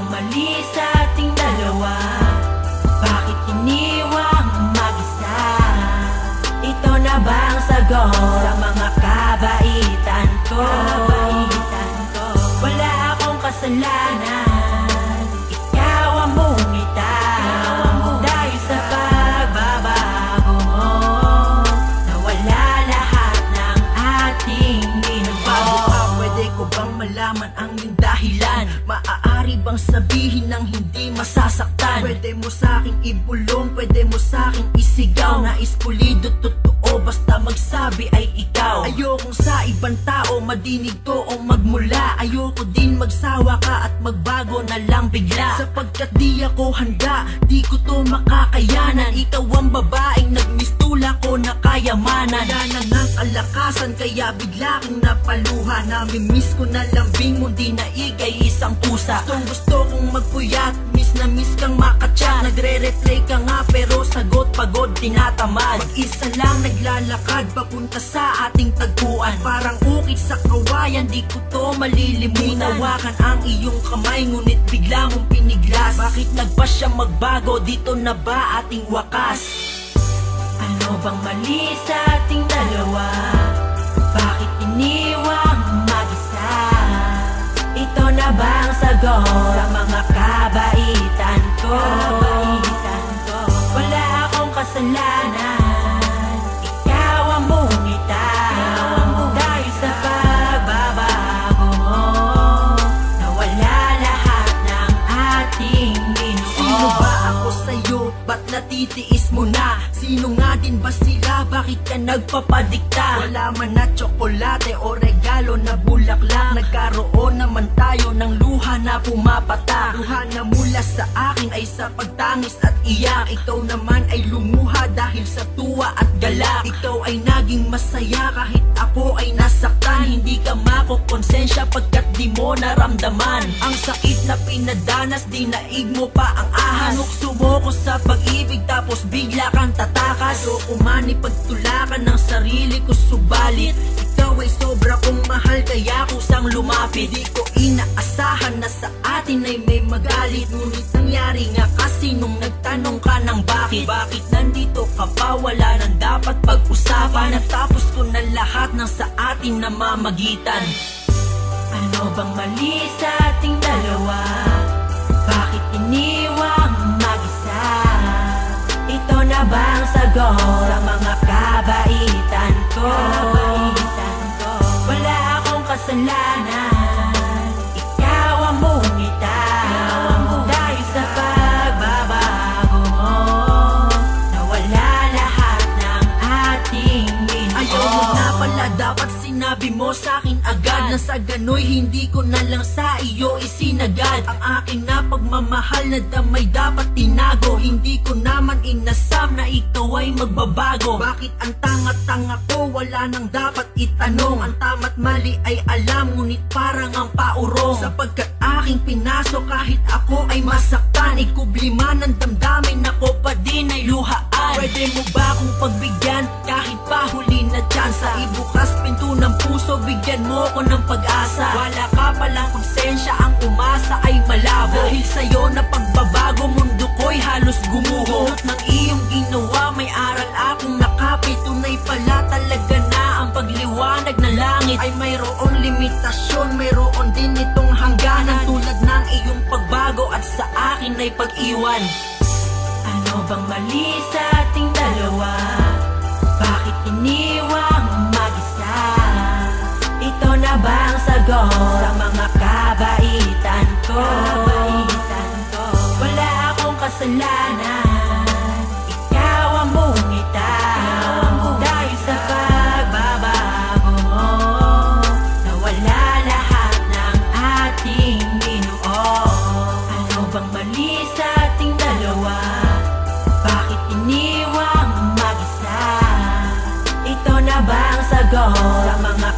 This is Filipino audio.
bang mali sa ating dalawa? Bakit iniwang mag-isa? Ito na bang sagot sa mga kabaitan ko? Wala akong kasalanan, ikaw ang bumitaw. Dahil sa pagbabago mo, nawala lahat ng ating ginawa. Pwede ko bang malaman ang iyong dahilan? Maaari bang sabihin ng hindi masasaktan? Pwede mo sa'king ibulong, pwede mo sa'king isigaw. Nais pulido, totoo, basta magsabi ay ikaw. Ayokong sa ibang tao madinig to o magmula. Ayoko din magsawa ka at magbago na lang bigla. Sapagkat di ako handa, di ko to makakayanan. Ikaw ang babaeng nagmistula ko na kayamanan. Wala na ng kalakasan kaya bigla kong napaluha. Namimiss ko na lambing mo, di naigay isang pusa. Gusto kong magpuyat, miss na miss kang makachat. Nagre-replay ka nga pero sagot pagod tinatamad. Mag-isa lang naglalakad papunta sa ating tagpuan. Parang ukit sa kawayan, di ko to malilimutan. Hinawakan ang iyong kamay ngunit bigla mong piniglas. Bakit nagpa siya magbago, dito na ba ating wakas? Ano bang mali sa ating dalawa? Bakit iniwang mag-isa? Ito na bang sagot sa mga kabaitan ko? Wala akong kasalanan, ikaw ang bumitaw. Dahil sa pagbabago mo, nawala lahat ng ating ginawa. Sino ba ako sa'yo? Ba't natitiis mo na? Sino nga din ba sila? Bakit ka nagpapadikta? Wala man na tsokolate o regalo na bulaklak. Nagkaroon naman tayo ng luha na pumapatak. Luha na mula sa akin ay sa pagtangis at iyak. Ikaw naman ay lumuha dahil sa tuwa at galak. Ikaw ay naging masaya kahit ako ay nasaktan. Hindi ka makokonsensya pagkat di mo naramdaman ang sakit na pinadanas, di naig mo pa ang ahas. Nukso mo ko sa pag-ibig tapos bigla kang tatakas. Ayoko man ipagtulakan ng sarili ko, subalit ikaw ay sobra kong mahal kaya kusang lumapit. Di ko inaasahan na sa atin ay may magalit, ngunit nangyari nga kasi nung nagtanong ka ng bakit. Bakit nandito ka pa? Wala nang dapat pag-usapan. Natapos ko na lahat ng sa atin namamagitan. Ano bang mali sa ating dalawa? Bakit iniwang mag-isa? Ito na bang sagot sa mga kabaitan ko? Wala akong kasalanan, ikaw ang bumitaw. Dahil sa pagbabago mo, nawala lahat ng ating ginawa. Ayaw mo na pala, dapat sinabi mo sa'kin agad na sa gano'y hindi ko na lang sa iyo isinagad. Ang aking na pagmamahal na damay dapat tinago. Hindi ko naman inasam na ikaw ay magbabago. Bakit ang tanga-tanga ko wala nang dapat itanong? Ang tama't mali ay alam ngunit parang ang paurong. Sapagkat aking pinasok kahit ako ay masaktan. Ikublima ng damdamin ako pa din ay luhaan. Pwede mo ba akong pagbigyan kahit pa huli na tsansa? Ibukas pinto ng puso, bigyan mo ko ng pag-asa. Wala ka palang konsensya, ang umasa ay malabo. Dahil sa'yo na pagbabago, mundo ko'y halos gumuho. Dulot ng iyong ginawa, may aral akong nakapit. Tunay pala talaga na ang pagliwanag na langit ay mayroon limitasyon, mayroon din itong hangganan. Tulad ng iyong pagbago at sa akin ay pag-iwan. Ano bang mali sa ating dalawa? Bakit iniwang mag-isa? Ito na bang sagot sa mga kabaitan ko? Wala akong kasalanan, ikaw ang bumitaw. Dahil sa pagbabago mo, nawala lahat ng ating binuo. Ano bang mali sa ating dalawa? Bakit iniwang mag-isa? Ito na bang sagot sa mga